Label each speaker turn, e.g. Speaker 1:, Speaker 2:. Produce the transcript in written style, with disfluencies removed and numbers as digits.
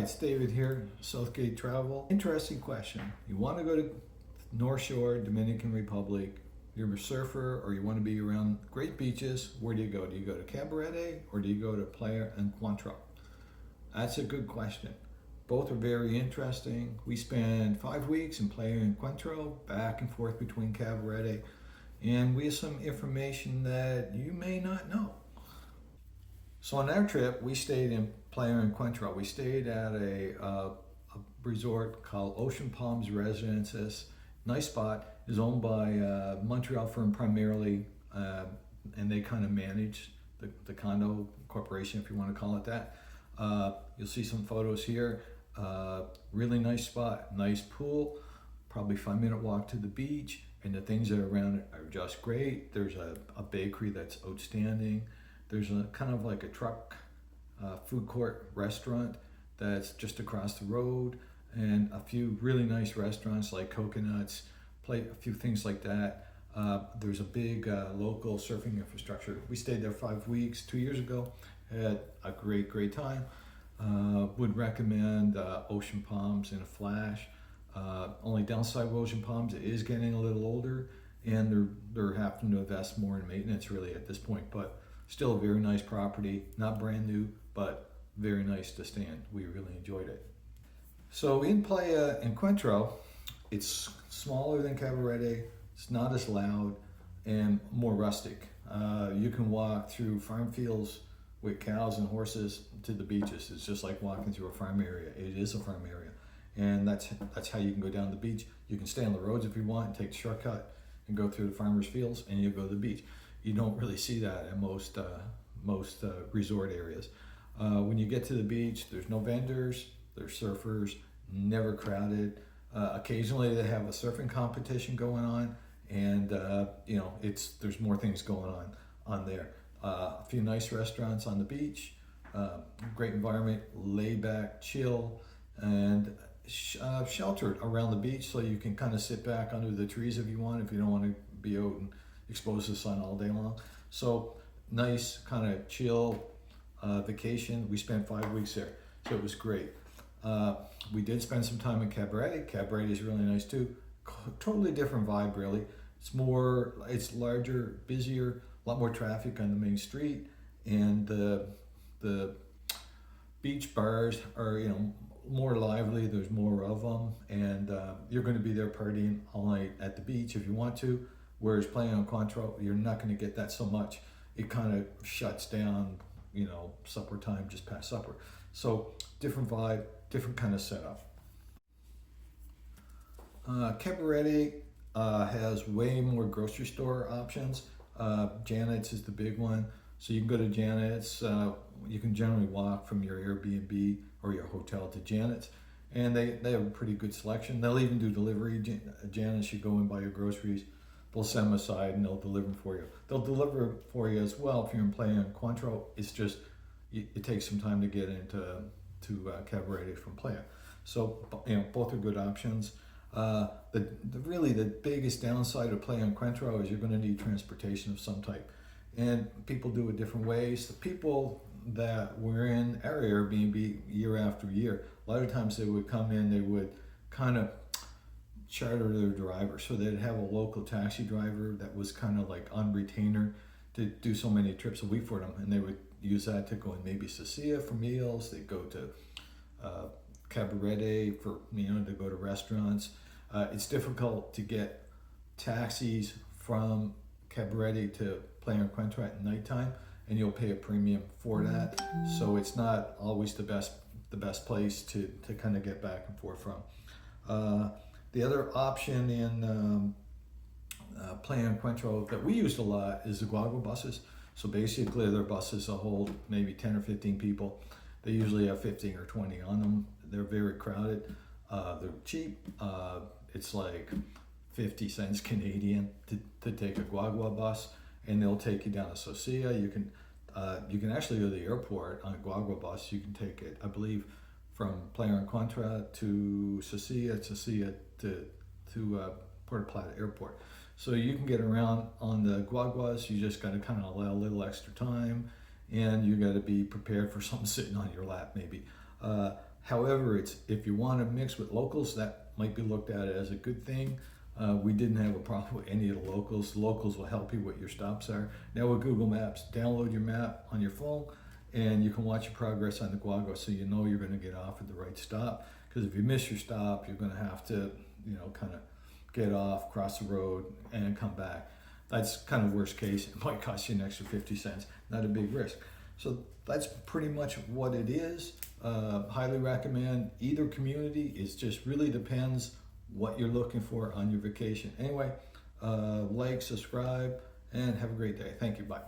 Speaker 1: it's David here, Southgate Travel. Interesting question. You want to go to North Shore, Dominican Republic, you're a surfer or you want to be around great beaches, where do you go? Do you go to Cabarete or do you go to Playa Encuentro? That's a good question. Both are very interesting. We spent 5 weeks in Playa Encuentro, back and forth between Cabarete, and we have some information that you may not know. So on our trip, we stayed in Playa Encuentro. We stayed at a resort called Ocean Palms Residences. Nice spot. Is owned by a Montreal firm primarily, and they kind of manage the condo corporation, if you want to call it that. You'll see some photos here. Really nice spot, nice pool, probably 5-minute walk to the beach, and the things that are around it are just great. There's a bakery that's outstanding. There's a kind of like a truck food court restaurant that's just across the road, and a few really nice restaurants like Coconuts, a few things like that. There's a big local surfing infrastructure. We stayed there 5 weeks 2 years ago. Had a great time. Would recommend Ocean Palms in a flash. Only downside with Ocean Palms, it is getting a little older, and they're having to invest more in maintenance really at this point, but still a very nice property, not brand new, but very nice to stay in. We really enjoyed it. So in Playa Encuentro, it's smaller than Cabarete, it's not as loud, and more rustic. You can walk through farm fields with cows and horses to the beaches. It's just like walking through a farm area. It is a farm area, and that's how you can go down the beach. You can stay on the roads if you want and take the shortcut and go through the farmers' fields, and you go to the beach. You don't really see that at most resort areas. When you get to the beach, there's no vendors, there's surfers, never crowded. Occasionally they have a surfing competition going on, and there's more things going on there. A few nice restaurants on the beach, great environment, laid back, chill, and sheltered around the beach, so you can kind of sit back under the trees if you want, if you don't want to be out and expose the sun all day long. So nice kind of chill vacation. We spent 5 weeks there, so it was great. We did spend some time in Cabarete. Cabarete is really nice too. Totally different vibe really. It's larger, busier, a lot more traffic on the main street, and the beach bars are more lively. There's more of them, and you're going to be there partying all night at the beach if you want to. Whereas Playa Encuentro, you're not going to get that so much. It kind of shuts down, supper time, just past supper. So different vibe, different kind of setup. Cabarete has way more grocery store options. Janet's is the big one. So you can go to Janet's. You can generally walk from your Airbnb or your hotel to Janet's, and they have a pretty good selection. They'll even do delivery. Janet's, you go and buy your groceries, they'll set them aside and they'll deliver them for you. They'll deliver for you as well if you're in Playa Encuentro. It's just, it takes some time to get into Cabarete from Playa. So both are good options. Really the biggest downside of Playa Encuentro is you're going to need transportation of some type, and people do it different ways. The people that were in our Airbnb year after year, a lot of times they would come in, they would kind of charter their driver, so they'd have a local taxi driver that was kind of like on retainer to do so many trips a week for them, and they would use that to go in maybe Sicily for meals. They'd go to Cabarete for to go to restaurants. It's difficult to get taxis from Cabarete to Playa Encuentro at nighttime, and you'll pay a premium for that. So it's not always the best place to kind of get back and forth from. The other option in Playa Encuentro that we used a lot is the guagua buses. So basically their buses will hold maybe 10 or 15 people. They usually have 15 or 20 on them. They're very crowded. They're cheap. It's like 50 cents Canadian to take a guagua bus, and they'll take you down to Sicily. You can actually go to the airport on a guagua bus. You can take it, I believe, from Playa Encuentro to Sicily to Puerto Plata Airport. So you can get around on the guaguas. You just got to kind of allow a little extra time, and you got to be prepared for something sitting on your lap maybe. However, if you want to mix with locals, that might be looked at as a good thing. We didn't have a problem with any of the locals. The locals will help you what your stops are. Now with Google Maps, download your map on your phone and you can watch your progress on the Guago so you know you're going to get off at the right stop. Because if you miss your stop, you're going to have to, kind of get off, cross the road, and come back. That's kind of worst case. It might cost you an extra 50 cents. Not a big risk. So that's pretty much what it is. Highly recommend either community. It just really depends what you're looking for on your vacation. Anyway, like, subscribe, and have a great day. Thank you. Bye.